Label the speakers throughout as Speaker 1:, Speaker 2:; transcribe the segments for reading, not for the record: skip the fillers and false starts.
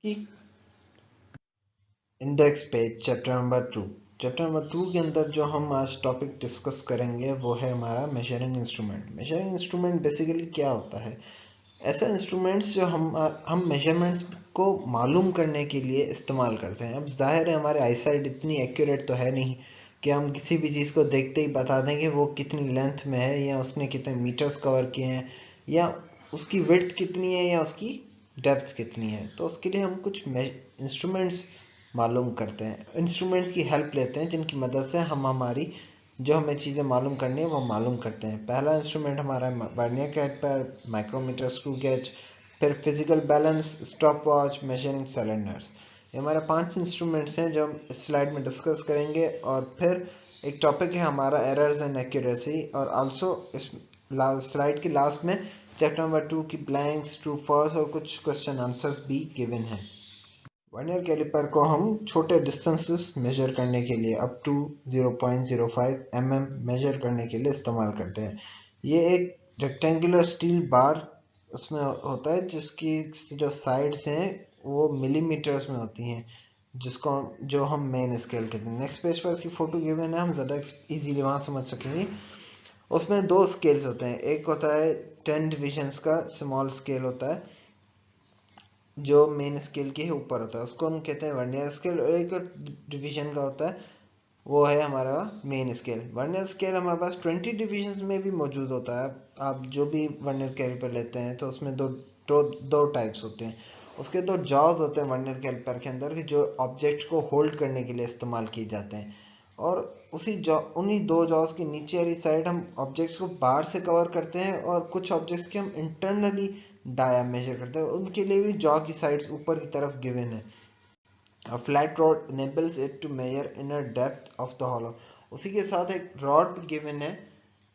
Speaker 1: कि index page chapter number 2 के अंदर जो हम आज टॉपिक डिस्कस करेंगे वो है हमारा measuring instrument. Measuring instrument basically क्या होता है? ऐसा इंस्ट्रूमेंट्स जो हम मेजरमेंट्स को मालूम करने के लिए इस्तेमाल करते हैं। अब जाहिर है हमारे आईसाइट इतनी एक्यूरेट तो है नहीं कि हम किसी भी चीज़ को देखते ही बता दें कि वो कितनी लेंथ में है या उसने कितने मीटर्स कवर किए हैं या उसकी विड्थ कितनी है या उसकी डेप्थ कितनी है। तो उसके लिए हम कुछ इंस्ट्रूमेंट्स मालूम करते हैं, इंस्ट्रूमेंट्स की हेल्प लेते हैं जिनकी मदद से हम हमारी जो हमें चीज़ें मालूम करनी है वो मालूम करते हैं। पहला इंस्ट्रूमेंट हमारा vernier calliper, micrometer, screw gauge, फिर physical balance, stop watch, measuring cylinders. ये हमारे 5 इंस्ट्रूमेंट्स हैं जो हम इस स्लाइड में डिस्कस करेंगे। और फिर एक टॉपिक है हमारा एरर्स एंड एक्यूरेसी, और आल्सो इस स्लाइड के लास्ट में चैप्टर नंबर 2 की ब्लैंक्स, ट्रू फॉल्स और कुछ क्वेश्चन आंसर्स भी गिवन हैं। वर्नियर कैलिपर को हम छोटे डिस्टेंसेस मेजर करने के लिए अप टू 0.05 mm मेजर करने के लिए इस्तेमाल करते हैं। ये एक रेक्टेंगुलर स्टील बार उसमें होता है जिसकी जो साइड्स हैं वो मिलीमीटर्स में होती हैं, जिसको जो हम मेन स्केल कहते हैं। नेक्स्ट पेज पर इसकी फोटो गिवन है, हम ज़्यादा इजीली वहाँ समझ सकेंगे। उसमें 2 स्केल्स होते हैं, एक होता है 10 डिविजन्स का स्मॉल स्केल होता है जो मेन स्केल के ऊपर होता है, उसको हम कहते हैं वर्नियर स्केल। और एक डिवीजन का होता है वो है हमारा मेन स्केल। वर्नियर स्केल हमारे पास 20 डिविजन्स में भी मौजूद होता है। आप जो भी वर्नियर कैलिपर लेते हैं तो उसमें दो टाइप्स होते हैं। उसके 2 जॉज होते हैं वर्नियर कैलिपर के अंदर कि जो ऑब्जेक्ट को होल्ड करने के लिए इस्तेमाल किए जाते हैं। और उन्हीं 2 जॉज की नीचे वाली साइड हम ऑब्जेक्ट्स को बाहर से कवर करते हैं, और कुछ ऑब्जेक्ट्स के हम इंटरनली डाया मेजर करते हैं, उनके लिए भी जॉ की साइड्स ऊपर की तरफ गिवन है। A flat rod enables it to measure inner depth of the hollow। उसी के साथ एक रॉड भी गिवन है,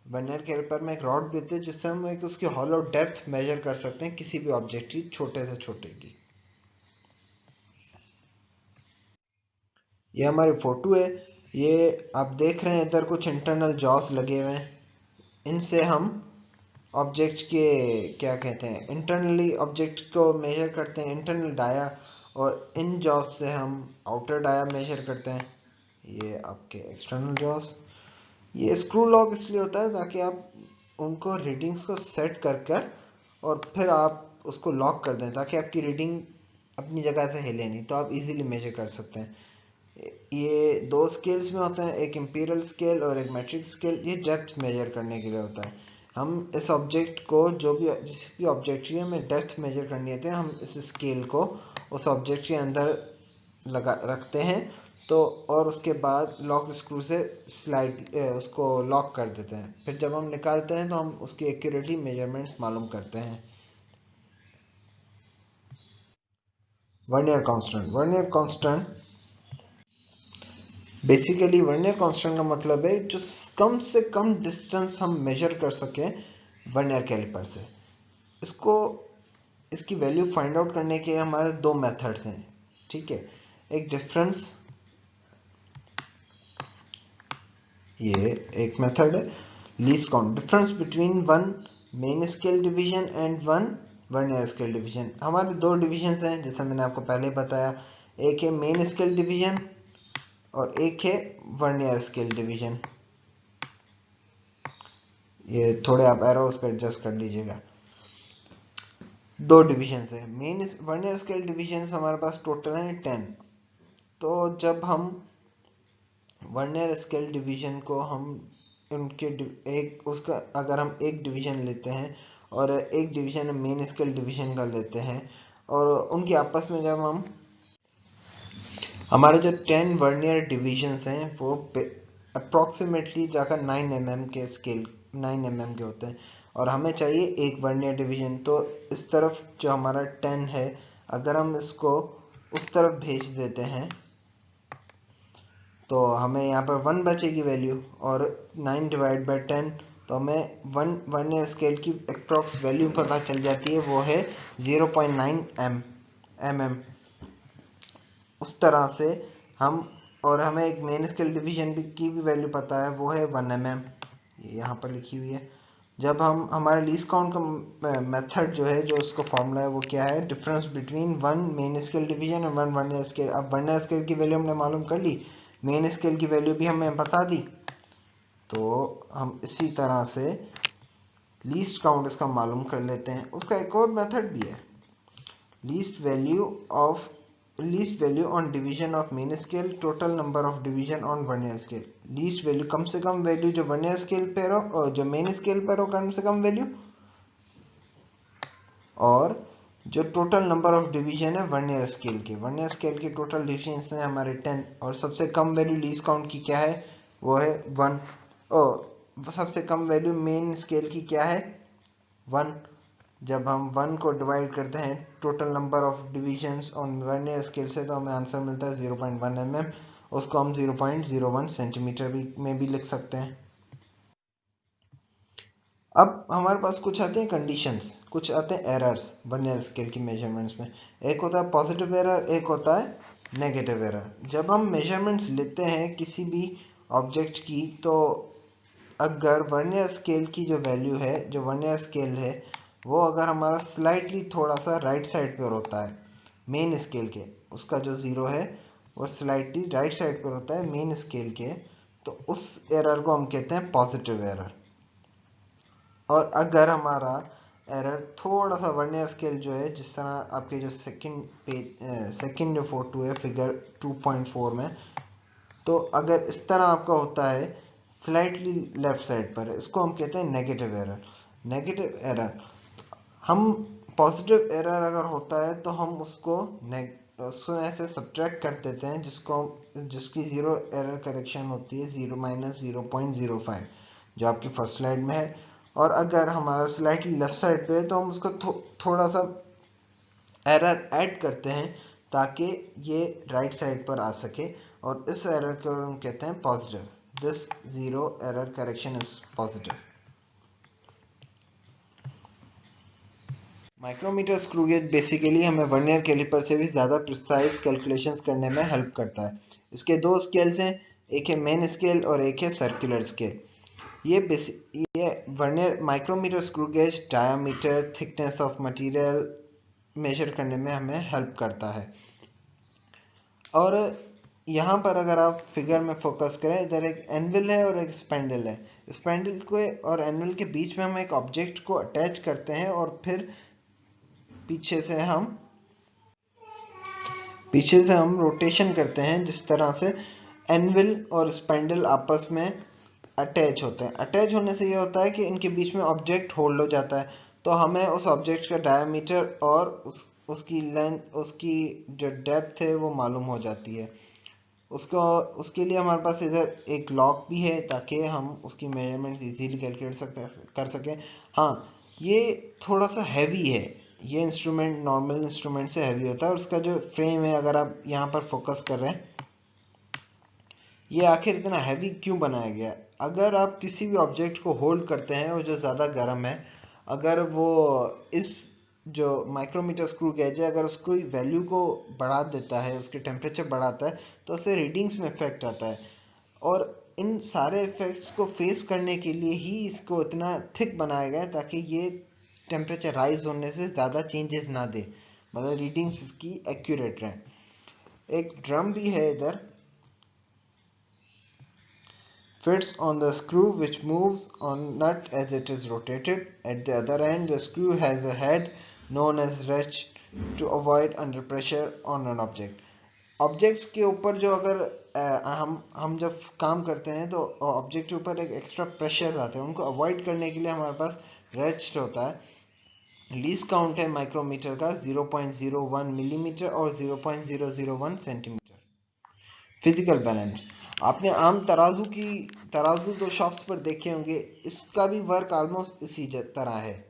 Speaker 1: वर्नियर कैलिपर में एक रॉड भी होती है जिससे हम एक उसकी हॉलो डेप्थ मेजर कर सकते हैं किसी भी ऑब्जेक्ट की, छोटे से छोटे की। ये हमारी फोटो है, ये आप देख रहे हैं इधर कुछ इंटरनल जॉस लगे हुए हैं। इनसे हम ऑब्जेक्ट के क्या कहते हैं, इंटरनली ऑब्जेक्ट को मेजर करते हैं, इंटरनल डाया, और इन जॉस से हम आउटर डाया मेजर करते हैं। ये आपके एक्सटर्नल जॉस। ये स्क्रू लॉक इसलिए होता है ताकि आप उनको रीडिंग्स को सेट कर कर और फिर आप उसको लॉक कर दें ताकि आपकी रीडिंग अपनी जगह से हिले नहीं, तो आप इजीली मेजर कर सकते हैं। ये 2 स्केल्स में होते हैं, एक इंपीरियल स्केल और एक मैट्रिक स्केल। ये डेप्थ मेजर करने के लिए होता है। हम इस ऑब्जेक्ट को जो भी जिस भी ऑब्जेक्ट की हमें डेप्थ मेजर करनी होती है, हम इस स्केल को उस ऑब्जेक्ट के अंदर लगा रखते हैं, तो और उसके बाद लॉक स्क्रू से स्लाइड उसको लॉक कर देते हैं। फिर जब हम निकालते हैं तो हम उसकी एक्यूरेटली मेजरमेंट्स मालूम करते हैं। Vernier constant basically vernier constant का मतलब है जो कम से कम डिस्टेंस हम मेजर कर सकें वर्नियर कैलिपर से। इसको इसकी वैल्यू फाइंड आउट करने के हमारे 2 मेथड्स हैं, ठीक है। एक डिफरेंस, ये एक मेथड है least count, difference between one main scale division and one vernier scale division. हमारे 2 डिविजन्स हैं जैसा मैंने आपको पहले बताया, एक है मेन स्केल डिवीजन और एक है वर्नियर स्केल डिवीजन। ये थोड़े आप एरोस पे एडजस्ट कर लीजिएगा। 2 डिविजन्स है, मेन वर्नियर स्केल डिविजन्स हमारे पास टोटल हैं 10। तो जब हम वर्नियर स्केल डिवीजन को हम उनके एक उसका अगर हम एक डिवीजन लेते हैं और एक डिवीजन मेन स्केल डिवीजन का लेते हैं और उनकी आपस में जब हम हमारे जो 10 वर्नियर डिविजन्स हैं वो अप्रॉक्सीमेटली जाकर 9 mm के स्केल 9 mm के होते हैं, और हमें चाहिए एक वर्नियर डिवीजन। तो इस तरफ जो हमारा 10 है, अगर हम इसको उस तरफ भेज देते हैं तो हमें यहाँ पर 1 बचेगी वैल्यू, और 9 डिवाइड बाई 10 तो हमें 1 वर्नियर स्केल की अप्रॉक्स वैल्यू पता चल जाती है, वो है 0.9 mm। उस तरह से हम, और हमें एक मेन स्केल डिवीजन की भी वैल्यू पता है, वो है 1 mm, ये यहाँ पर लिखी हुई है। जब हम हमारे लीस्ट काउंट का मेथड जो है, जो उसका फॉर्मूला है वो क्या है, difference between one main scale division और वन वर्नियर स्केल। अब वर्नियर स्केल की वैल्यू हमने मालूम कर ली, मेन स्केल की वैल्यू भी हमें बता दी, तो हम इसी तरह से लीस्ट काउंट इसका मालूम कर लेते हैं। उसका एक और मेथड भी है, least value on division of main scale, total number of division on vernier scale. Least value कम से कम वैल्यू जो वर्नियर स्केल पर हो और जो मेन स्केल पर हो कम से कम वैल्यू, और जो टोटल नंबर ऑफ डिवीजन है वर्नियर स्केल के टोटल डिवीजन हैं हमारे 10, और सबसे कम वैल्यू लीस्ट काउंट की क्या है, वो है 1, और सबसे कम वैल्यू मेन स्केल की क्या है, 1। जब हम 1 को डिवाइड करते हैं total number of divisions on vernier scale से, तो हमें आंसर मिलता है 0.1 mm। उसको हम 0.01 सेंटीमीटर में भी लिख सकते हैं। अब हमारे पास कुछ आते हैं कंडीशंस, कुछ आते हैं एरर्स वर्नियर स्केल की मेजरमेंट्स में। एक होता है पॉजिटिव एरर, एक होता है नेगेटिव एरर। जब हम मेजरमेंट्स लेते हैं किसी भी ऑब्जेक्ट की, तो अगर वर्नियर स्केल की जो वैल्यू है, जो वर्नियर स्केल है, वो अगर हमारा स्लाइटली थोड़ा सा राइट साइड पर होता है मेन स्केल के, उसका जो ज़ीरो है वो स्लाइटली राइट साइड पर होता है मेन स्केल के, तो उस एरर को हम कहते हैं पॉजिटिव एरर। और अगर हमारा एरर थोड़ा सा वर्नियर स्केल जो है, जिस तरह आपके जो सेकंड जो फोटो है फिगर 2.4 में, तो अगर इस तरह आपका होता है स्लाइटली लेफ्ट साइड पर, इसको हम कहते हैं नेगेटिव एरर। नेगेटिव एरर हम, पॉजिटिव एरर अगर होता है तो हम उसको ऐसे सब्ट्रैक्ट कर देते हैं, जिसकी जीरो एरर करेक्शन होती है 0-0.05, जो आपकी फर्स्ट स्लाइड में है। और अगर हमारा स्लाइटली लेफ्ट साइड पे है तो हम उसको थोड़ा सा एरर ऐड करते हैं ताकि ये राइट साइड पर आ सके, और इस एरर को हम कहते हैं positive. This zero error correction is positive. Micrometer screw gauge basically हमें वर्नियर कैलिपर से भी ज़्यादा प्रिसाइज कैलकुलेशंस करने में हेल्प करता है। इसके दो स्केल्स हैं, एक है मेन स्केल और एक है सर्कुलर स्केल। ये vernier micrometer screw gauge diameter, thickness of material measure करने में हमें हेल्प करता है। और यहाँ पर अगर आप फिगर में फोकस करें, इधर एक एनविल है और एक स्पेंडल है। स्पेंडल को और एनविल के बीच में हम एक ऑब्जेक्ट को अटैच करते हैं, और फिर पीछे से हम रोटेशन करते हैं, जिस तरह से एनविल और स्पेंडल आपस में अटैच होते हैं। अटैच होने से ये होता है कि इनके बीच में ऑब्जेक्ट होल्ड हो जाता है, तो हमें उस ऑब्जेक्ट का डायमीटर और उसकी लेंथ, उसकी जो डेप्थ है वो मालूम हो जाती है। उसके लिए हमारे पास इधर एक लॉक भी है, ताकि हम उसकी मेजरमेंट इजीली कैलकुलेट कर सकें। हाँ, ये थोड़ा सा हैवी है, ये इंस्ट्रूमेंट नॉर्मल इंस्ट्रूमेंट से हैवी होता है। और उसका जो फ्रेम है, अगर आप यहाँ पर फोकस कर रहे हैं, ये आखिर इतना हैवी क्यों बनाया गया है। अगर आप किसी भी ऑब्जेक्ट को होल्ड करते हैं और जो ज़्यादा गर्म है, अगर वो इस जो माइक्रोमीटर स्क्रू गेज है, अगर उसको वैल्यू को बढ़ा देता है, उसके टेम्परेचर बढ़ाता है, तो उससे रीडिंग्स में इफेक्ट आता है। और इन सारे इफेक्ट्स को फेस करने के लिए ही इसको इतना थिक बनाया गया है, ताकि ये टेम्परेचर राइज होने से ज़्यादा चेंजेस ना दे, मतलब रीडिंग्स इसकी एक्यूरेट रहें। एक ड्रम भी है इधर, fits on the screw which moves on nut as it is rotated. At the other end, the screw has a head known as ratchet to avoid under pressure on an object. Objects के ऊपर जो अगर हम जब काम करते हैं, तो ऑब्जेक्ट के ऊपर एक एक्स्ट्रा प्रेशर आते हैं, उनको अवॉइड करने के लिए हमारे पास रेस्ट होता है। लीस्ट काउंट है माइक्रोमीटर का 0.01 मिलीमीटर और 0.001 सेंटीमीटर। फिजिकल बैलेंस, आपने आम तराजू तो शॉप्स पर देखे होंगे, इसका भी वर्क ऑलमोस्ट इसी तरह है।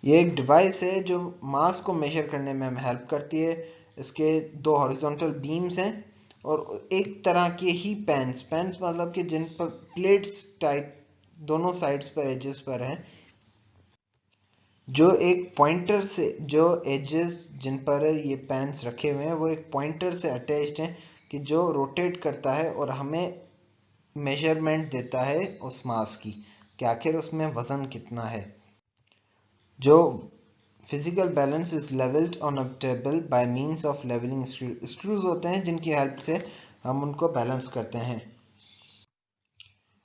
Speaker 1: ये एक डिवाइस है जो मास को मेजर करने में हमें हेल्प करती है। इसके दो हॉरिजॉन्टल बीम्स हैं और एक तरह के ही पेन्स मतलब कि जिन पर प्लेट्स टाइप दोनों साइड्स पर एजेस पर हैं, जो एक पॉइंटर से, जो एजेस जिन पर ये पेन्स रखे हुए हैं वो एक पॉइंटर से अटैच्ड हैं, कि जो रोटेट करता है और हमें मेजरमेंट देता है उस मास की। कि आखिर उसमें वजन कितना है। जो physical balance is levelled on a table by means of levelling screws होते हैं जिनकी हेल्प से हम उनको बैलेंस करते हैं।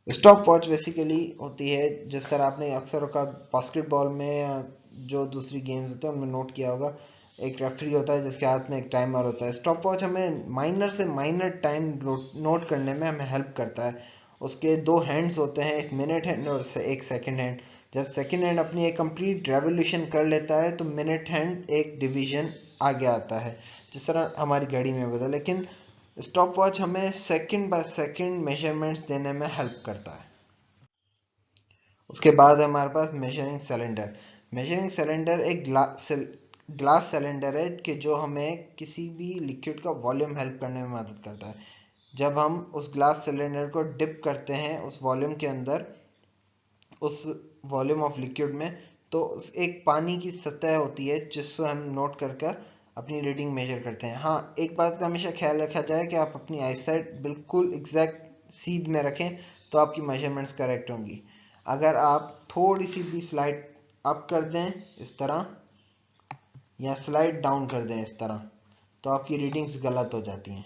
Speaker 1: स्टॉप वॉच बेसिकली होती है, जिस तरह आपने अक्सर का बास्केटबॉल में जो दूसरी गेम्स होते हैं उनमें नोट किया होगा, एक रेफरी होता है जिसके हाथ में एक टाइमर होता है। स्टॉप वॉच हमें माइनर से माइनर टाइम नोट करने में हमें हेल्प करता है। उसके दो हैंड्स होते हैं, एक मिनट हैंड और एक सेकंड हैंड। जब सेकंड हैंड अपनी एक कंप्लीट रेवोल्यूशन कर लेता है तो मिनट हैंड एक डिवीजन आगे आता है, जिस तरह हमारी घड़ी में होता है। लेकिन स्टॉप वॉच हमें सेकंड बाय सेकंड मेजरमेंट्स देने में हेल्प करता है। उसके बाद हमारे पास मेजरिंग सिलेंडर। मेजरिंग सिलेंडर एक ग्लास सिलेंडर है कि जो हमें किसी भी लिक्विड का वॉल्यूम हेल्प करने में मदद करता है। जब हम उस ग्लास सिलेंडर को डिप करते हैं उस वॉल्यूम के अंदर, उस वॉल्यूम ऑफ लिक्विड में, तो एक पानी की सतह होती है जिससे हम नोट कर अपनी रीडिंग मेजर करते हैं। हाँ, एक बात का हमेशा ख्याल रखा जाए कि आप अपनी आईसाइट बिल्कुल एग्जैक्ट सीध में रखें तो आपकी मेजरमेंट्स करेक्ट होंगी। अगर आप थोड़ी सी भी स्लाइड अप कर दें इस तरह या स्लाइड डाउन कर दें इस तरह, तो आपकी रीडिंग्स गलत हो जाती हैं।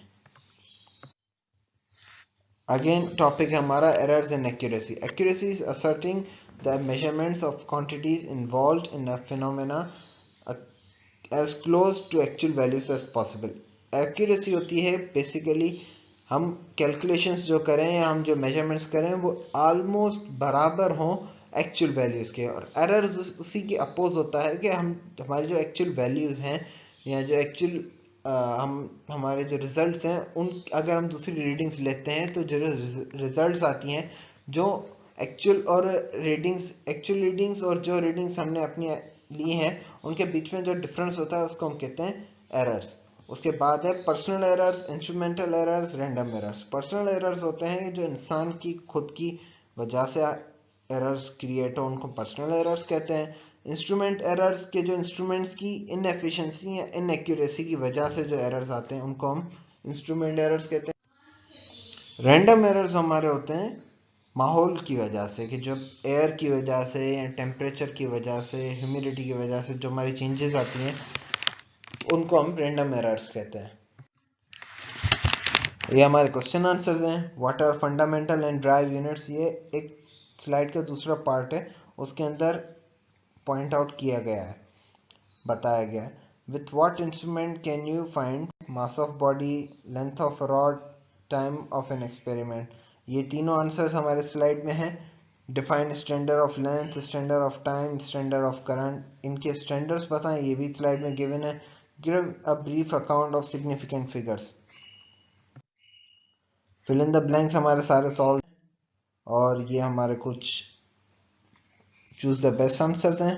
Speaker 1: अगेन टॉपिक है हमारा errors in accuracy. Accuracy is asserting the measurements of quantities involved in a phenomena as close to actual values as possible. Accuracy होती है बेसिकली हम कैलकुलेशंस जो करें या हम जो मेजरमेंट्स करें वो ऑलमोस्ट बराबर हों एक्चुअल वैल्यूज़ के। और एरर्स उसी के अपोज होता है कि हम हमारी जो एक्चुअल वैल्यूज़ हैं या जो एक्चुअल हम हमारे जो रिजल्ट्स हैं उन अगर हम दूसरी रीडिंग्स लेते हैं तो जो रिजल्ट्स आती हैं जो एक्चुअल रीडिंग्स और जो रीडिंग्स हमने अपनी ली हैं उनके बीच में जो डिफरेंस होता है उसको हम कहते हैं एरर्स। उसके बाद है personal errors, instrumental errors, random errors. Personal errors होते हैं जो इंसान की खुद की वजह से एरर्स क्रिएट हो, उनको पर्सनल एरर्स कहते हैं। इंस्ट्रूमेंट एरर्स के जो इंस्ट्रूमेंट्स की इनएफिशिएंसी या इनएक्यूरेसी की वजह से जो एरर्स आते हैं उनको हम इंस्ट्रूमेंट एरर्स कहते हैं। रैंडम एरर्स हमारे होते हैं माहौल की वजह से, कि जब एयर की वजह से या टेम्परेचर की वजह से, ह्यूमिडिटी की वजह से जो हमारी चेंजेस आती हैं उनको हम रैंडम एरर्स कहते हैं। ये हमारे क्वेश्चन आंसर्स हैं। What are fundamental and derived units, ये एक स्लाइड का दूसरा पार्ट है, उसके अंदर पॉइंट आउट किया गया है, बताया गया है। With what instrument can you find mass of body, length of rod, time of an experiment. ये तीनों आंसर्स हमारे स्लाइड में हैं। Define standard of length, standard of time, standard of current. इनके स्टैंडर्ड्स बताएं, ये भी स्लाइड में गिवन है। Give a brief account of significant figures. Fill in the blanks हमारे सारे सॉल्व और ये हमारे कुछ चूज द बेस्ट आंसर्स हैं।